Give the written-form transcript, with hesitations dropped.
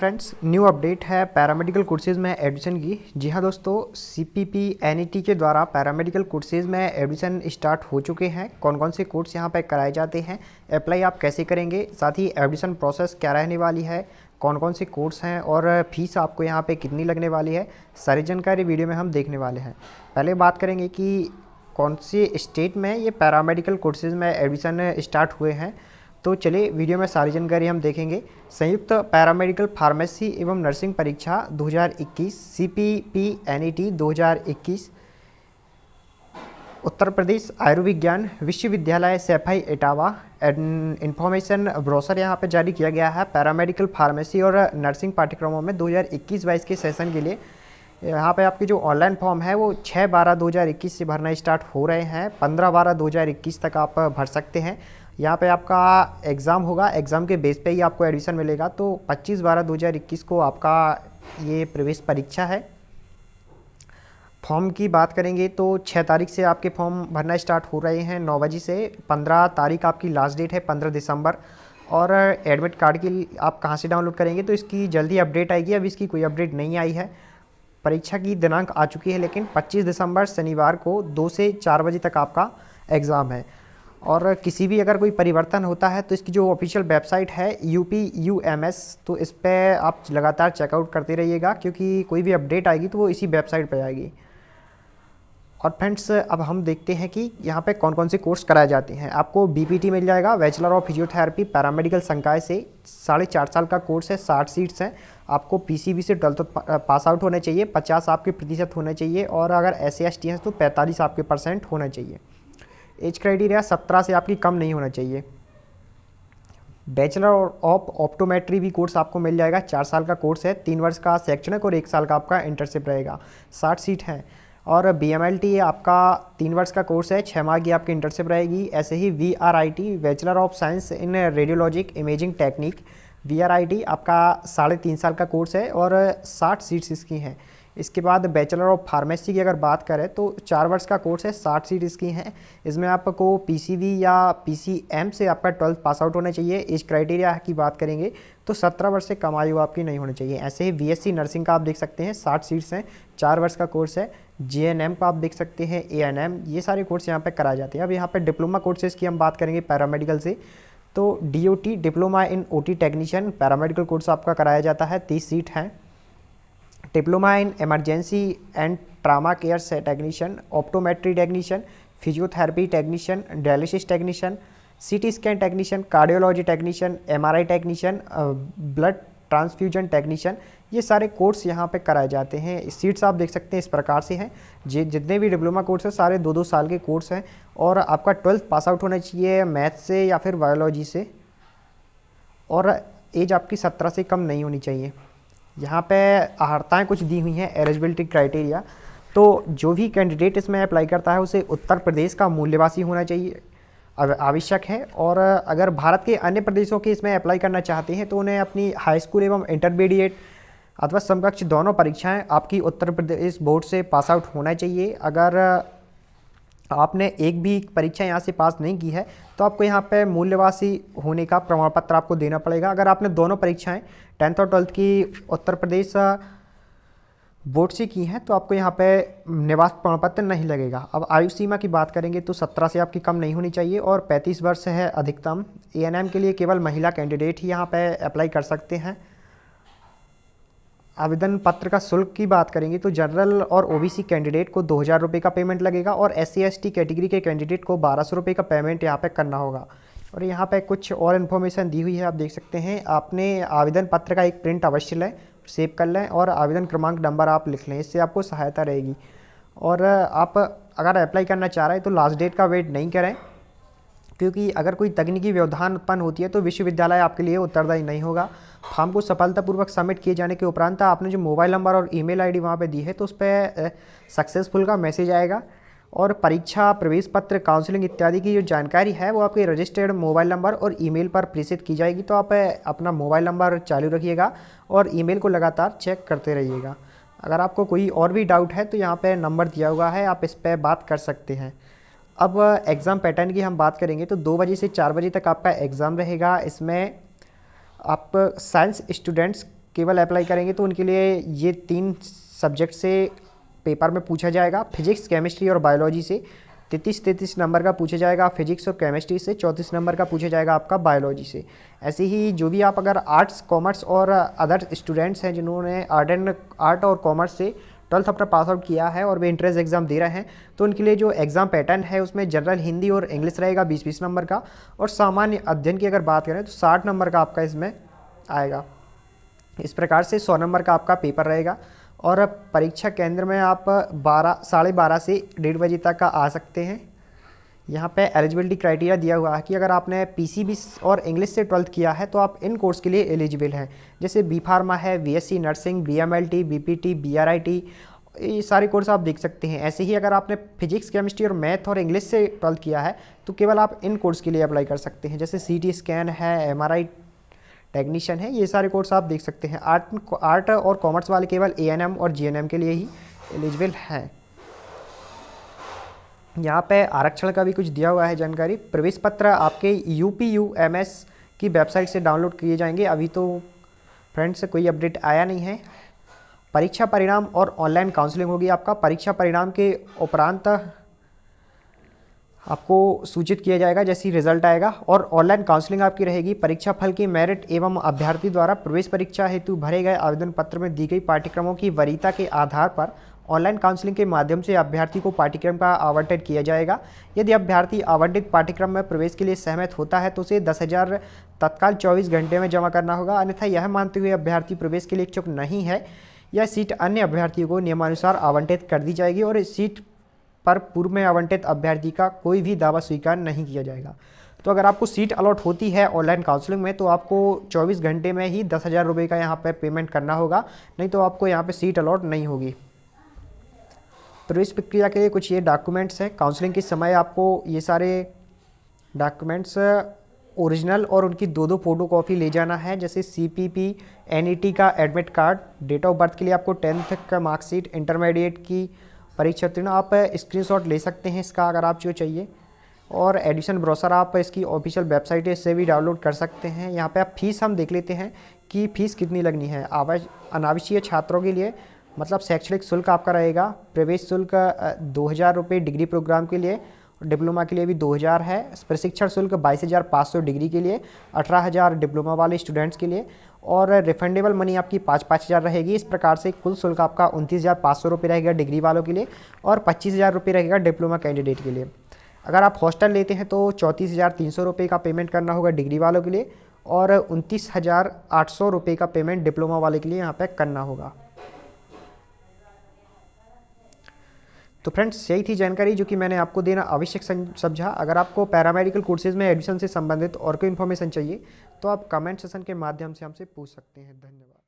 Friends, new update है paramedical courses में admission की। जी हाँ दोस्तों, सीपीपी एनईटी के द्वारा पैरामेडिकल कोर्सेज़ में एडमिशन स्टार्ट हो चुके हैं। कौन कौन से कोर्स यहां पर कराए जाते हैं, अप्लाई आप कैसे करेंगे, साथ ही एडमिशन प्रोसेस क्या रहने वाली है, कौन कौन से कोर्स हैं और फीस आपको यहाँ पे कितनी लगने वाली है, सारी जानकारी वीडियो में हम देखने वाले हैं। पहले बात करेंगे कि कौन से स्टेट में ये पैरामेडिकल कोर्सेज़ में एडमिशन स्टार्ट हुए हैं। तो चलिए वीडियो में सारी जानकारी हम देखेंगे। संयुक्त पैरामेडिकल फार्मेसी एवं नर्सिंग परीक्षा 2021 सीपीपी एनईटी 2021 उत्तर प्रदेश आयुर्विज्ञान विश्वविद्यालय सैफई इटावा इन्फॉर्मेशन ब्रोशर यहाँ पर जारी किया गया है। पैरामेडिकल फार्मेसी और नर्सिंग पाठ्यक्रमों में 2021-22 के सेशन के लिए यहाँ पे आपकी जो ऑनलाइन फॉर्म है वो 6/12/2021 से भरना स्टार्ट हो रहे हैं। 15/12/2021 तक आप भर सकते हैं। यहाँ पे आपका एग्ज़ाम होगा, एग्ज़ाम के बेस पे ही आपको एडमिशन मिलेगा। तो 25/12/2021 को आपका ये प्रवेश परीक्षा है। फॉर्म की बात करेंगे तो 6 तारीख से आपके फॉर्म भरना स्टार्ट हो रहे हैं 9 बजे से। 15 तारीख आपकी लास्ट डेट है, 15 दिसंबर। और एडमिट कार्ड की आप कहाँ से डाउनलोड करेंगे तो इसकी जल्दी अपडेट आएगी। अभी इसकी कोई अपडेट नहीं आई है। परीक्षा की दिनांक आ चुकी है, लेकिन 25 दिसंबर शनिवार को 2 से 4 बजे तक आपका एग्ज़ाम है। और किसी भी अगर कोई परिवर्तन होता है तो इसकी जो ऑफिशियल वेबसाइट है UPUMS, तो इस पर आप लगातार चेकआउट करते रहिएगा, क्योंकि कोई भी अपडेट आएगी तो वो इसी वेबसाइट पर आएगी। और फ्रेंड्स, अब हम देखते हैं कि यहाँ पे कौन कौन से कोर्स कराए जाते हैं। आपको BPT मिल जाएगा, बैचलर ऑफ फिजियोथेरेपी पैरामेडिकल संकाय से 4.5 साल का कोर्स है, 60 सीट्स हैं। आपको PCB से 12th पास आउट होने चाहिए, 50 आपके प्रतिशत होने चाहिए, और अगर SC/ST हैं तो 45 आपके % होना चाहिए। एज क्राइटेरिया 17 से आपकी कम नहीं होना चाहिए। बैचलर ऑफ ऑप्टोमेट्री भी कोर्स आपको मिल जाएगा, 4 साल का कोर्स है, 3 वर्ष का शैक्षणिक और 1 साल का आपका इंटर्नशिप रहेगा। 60 सीट हैं। और BMLT आपका 3 वर्ष का कोर्स है, 6 माह की आपकी इंटर्नशिप रहेगी। ऐसे ही VRIT bachelor of science in radiologic imaging technique, VRIT आपका 3.5 साल का कोर्स है और 60 सीट्स इसकी हैं। इसके बाद बैचलर ऑफ फार्मेसी की अगर बात करें तो 4 वर्ष का कोर्स है, 60 सीट इसकी हैं। इसमें आपको PCV या PCM से आपका 12th पास आउट होना चाहिए। एज क्राइटेरिया की बात करेंगे तो 17 वर्ष से कम आयु आपकी नहीं होनी चाहिए। ऐसे ही BSc नर्सिंग का आप देख सकते हैं, 60 सीट्स हैं, 4 वर्ष का कोर्स है। JNM का आप देख सकते हैं, ANM, ये सारे कोर्स यहाँ पे कराए जाते हैं। अब यहाँ पे डिप्लोमा कोर्सेज़ की हम बात करेंगे पैरामेडिकल से, तो DOT diploma in OT technician paramedical course आपका कराया जाता है, 30 सीट हैं। Diploma in emergency and trauma care से technician, optometry technician, physiotherapy technician, dialysis technician, CT scan technician, cardiology technician, MRI technician, blood transfusion technician, ये सारे course यहाँ पे कराए जाते हैं। सीट्स आप देख सकते हैं इस प्रकार से हैं। जितने भी डिप्लोमा कोर्स हैं सारे 2-2 साल के कोर्स हैं। और आपका 12th पास आउट होना चाहिए मैथ से या फिर बायोलॉजी से, और एज आपकी 17 से कम नहीं होनी चाहिए। यहाँ पे अहर्ताएँ कुछ दी हुई हैं, एलिजिबिलिटी क्राइटेरिया। तो जो भी कैंडिडेट इसमें अप्लाई करता है उसे उत्तर प्रदेश का मूल्यवासी होना चाहिए, आवश्यक है। और अगर भारत के अन्य प्रदेशों के इसमें अप्लाई करना चाहते हैं तो उन्हें अपनी हाई स्कूल एवं इंटरमीडिएट अथवा समकक्ष दोनों परीक्षाएं आपकी उत्तर प्रदेश बोर्ड से पास आउट होना चाहिए। अगर आपने एक भी परीक्षा यहाँ से पास नहीं की है तो आपको यहाँ पे मूल्यवासी होने का प्रमाण पत्र आपको देना पड़ेगा। अगर आपने दोनों परीक्षाएं 10th और 12th की उत्तर प्रदेश बोर्ड से की हैं तो आपको यहाँ पे निवास प्रमाण पत्र नहीं लगेगा। अब आयु सीमा की बात करेंगे तो 17 से आपकी कम नहीं होनी चाहिए और 35 वर्ष है अधिकतम। ANM के लिए केवल महिला कैंडिडेट ही यहाँ पे अप्लाई कर सकते हैं। आवेदन पत्र का शुल्क की बात करेंगे तो जनरल और OBC कैंडिडेट को 2000 रुपये का पेमेंट लगेगा और SC/ST कैटेगरी के कैंडिडेट को 1200 रुपये का पेमेंट यहाँ पे करना होगा। और यहाँ पे कुछ और इन्फॉर्मेशन दी हुई है, आप देख सकते हैं। आपने आवेदन पत्र का एक प्रिंट अवश्य लें, सेव कर लें और आवेदन क्रमांक नंबर आप लिख लें, इससे आपको सहायता रहेगी। और आप अगर अप्लाई करना चाह रहे हैं तो लास्ट डेट का वेट नहीं करें, क्योंकि अगर कोई तकनीकी व्यवधान उत्पन्न होती है तो विश्वविद्यालय आपके लिए उत्तरदायी नहीं होगा। फॉर्म को सफलतापूर्वक सबमिट किए जाने के उपरांत आपने जो मोबाइल नंबर और ईमेल आईडी वहाँ पे दी है तो उस पर सक्सेसफुल का मैसेज आएगा और परीक्षा, प्रवेश पत्र, काउंसलिंग इत्यादि की जो जानकारी है वो आपके रजिस्टर्ड मोबाइल नंबर और ईमेल पर प्रेषित की जाएगी। तो आप अपना मोबाइल नंबर चालू रखिएगा और ईमेल को लगातार चेक करते रहिएगा। अगर आपको कोई और भी डाउट है तो यहाँ पर नंबर दिया हुआ है, आप इस पर बात कर सकते हैं। अब एग्ज़ाम पैटर्न की हम बात करेंगे तो 2 बजे से 4 बजे तक आपका एग्ज़ाम रहेगा। इसमें आप साइंस स्टूडेंट्स केवल अप्लाई करेंगे तो उनके लिए ये 3 सब्जेक्ट से पेपर में पूछा जाएगा। फिजिक्स, केमिस्ट्री और बायोलॉजी से 33 नंबर का पूछा जाएगा फिजिक्स और केमिस्ट्री से, 34 नंबर का पूछा जाएगा आपका बायोलॉजी से। ऐसे ही जो भी आप अगर आर्ट्स, कॉमर्स और अदर स्टूडेंट्स हैं जिन्होंने आर्ट और कॉमर्स से 12th अपना पास आउट किया है और वे इंट्रेंस एग्ज़ाम दे रहे हैं, तो उनके लिए जो एग्ज़ाम पैटर्न है उसमें जनरल हिंदी और इंग्लिश रहेगा 20-20 नंबर का, और सामान्य अध्ययन की अगर बात करें तो 60 नंबर का आपका इसमें आएगा। इस प्रकार से 100 नंबर का आपका पेपर रहेगा। और परीक्षा केंद्र में आप 12:30 से 1:30 बजे तक का आ सकते हैं। यहाँ पे एलिजिबिलिटी क्राइटेरिया दिया हुआ है कि अगर आपने पीसीबी और इंग्लिश से 12th किया है तो आप इन कोर्स के लिए एलिजिबल हैं, जैसे बी फार्मा है, बीएससी नर्सिंग, बीएमएलटी, बीपीटी, बीआरआईटी, ये सारे कोर्स आप देख सकते हैं। ऐसे ही अगर आपने फिजिक्स, केमिस्ट्री और मैथ और इंग्लिश से 12th किया है तो केवल आप इन कोर्स के लिए अप्लाई कर सकते हैं, जैसे सीटी स्कैन है, एमआरआई टेक्नीशियन है, ये सारे कोर्स आप देख सकते हैं। आर्ट और कॉमर्स वाले केवल एएनएम और जीएनएम के लिए ही एलिजिबल हैं। यहाँ पे आरक्षण का भी कुछ दिया हुआ है जानकारी। प्रवेश पत्र आपके UPUMS की वेबसाइट से डाउनलोड किए जाएंगे। अभी तो फ्रेंड्स कोई अपडेट आया नहीं है। परीक्षा परिणाम और ऑनलाइन काउंसलिंग होगी आपका। परीक्षा परिणाम के उपरांत आपको सूचित किया जाएगा जैसे ही रिजल्ट आएगा, और ऑनलाइन काउंसलिंग आपकी रहेगी। परीक्षा फल की मेरिट एवं अभ्यर्थी द्वारा प्रवेश परीक्षा हेतु भरे गए आवेदन पत्र में दी गई पाठ्यक्रमों की वरीयता के आधार पर ऑनलाइन काउंसलिंग के माध्यम से अभ्यर्थी को पाठ्यक्रम का आवंटन किया जाएगा। यदि अभ्यर्थी आवंटित पाठ्यक्रम में प्रवेश के लिए सहमत होता है तो उसे 10,000 तत्काल 24 घंटे में जमा करना होगा। अन्यथा यह मानते हुए अभ्यर्थी प्रवेश के लिए इच्छुक नहीं है, यह सीट अन्य अभ्यर्थियों को नियमानुसार आवंटित कर दी जाएगी और इस सीट पर पूर्व में आवंटित अभ्यर्थी का कोई भी दावा स्वीकार नहीं किया जाएगा। तो अगर आपको सीट अलॉट होती है ऑनलाइन काउंसलिंग में तो आपको 24 घंटे में ही 10,000 रुपये का यहाँ पे पेमेंट करना होगा, नहीं तो आपको यहाँ पे सीट अलॉट नहीं होगी। प्रवेश प्रक्रिया के लिए कुछ ये डॉक्यूमेंट्स हैं। काउंसलिंग के समय आपको ये सारे डॉक्यूमेंट्स ओरिजिनल और उनकी 2-2 फोटोकॉपी ले जाना है, जैसे CPP, NET का admit card, date of birth के लिए आपको 10th का मार्कशीट, इंटरमीडिएट की परीक्षा उत्तीर्ण, आप स्क्रीनशॉट ले सकते हैं इसका अगर आप जो चाहिए। और एडिशन ब्रोशर आप इसकी ऑफिशियल वेबसाइट है, इससे भी डाउनलोड कर सकते हैं। यहाँ पे आप फीस हम देख लेते हैं कि फ़ीस कितनी लगनी है। अनावासीय छात्रों के लिए मतलब शैक्षणिक शुल्क आपका रहेगा। प्रवेश शुल्क 2,000 रुपये डिग्री प्रोग्राम के लिए, डिप्लोमा के लिए भी 2,000 है। प्रशिक्षण शुल्क 22,500 डिग्री के लिए, 18,000 डिप्लोमा वाले स्टूडेंट्स के लिए, और रिफंडेबल मनी आपकी 5,000 रहेगी। इस प्रकार से कुल शुल्क आपका 29,500 रुपये रहेगा डिग्री वालों के लिए, और 25,000 रुपये रहेगा डिप्लोमा कैंडिडेट के लिए। अगर आप हॉस्टल लेते हैं तो 34,300 रुपये का पेमेंट करना होगा डिग्री वालों के लिए, और 29,800 रुपये का पेमेंट डिप्लोमा वाले के लिए यहाँ पर करना होगा। तो फ्रेंड्स यही थी जानकारी जो कि मैंने आपको देना आवश्यक समझा। अगर आपको पैरामेडिकल कोर्सेज में एडमिशन से संबंधित और कोई इन्फॉर्मेशन चाहिए तो आप कमेंट सेशन के माध्यम से हमसे पूछ सकते हैं। धन्यवाद।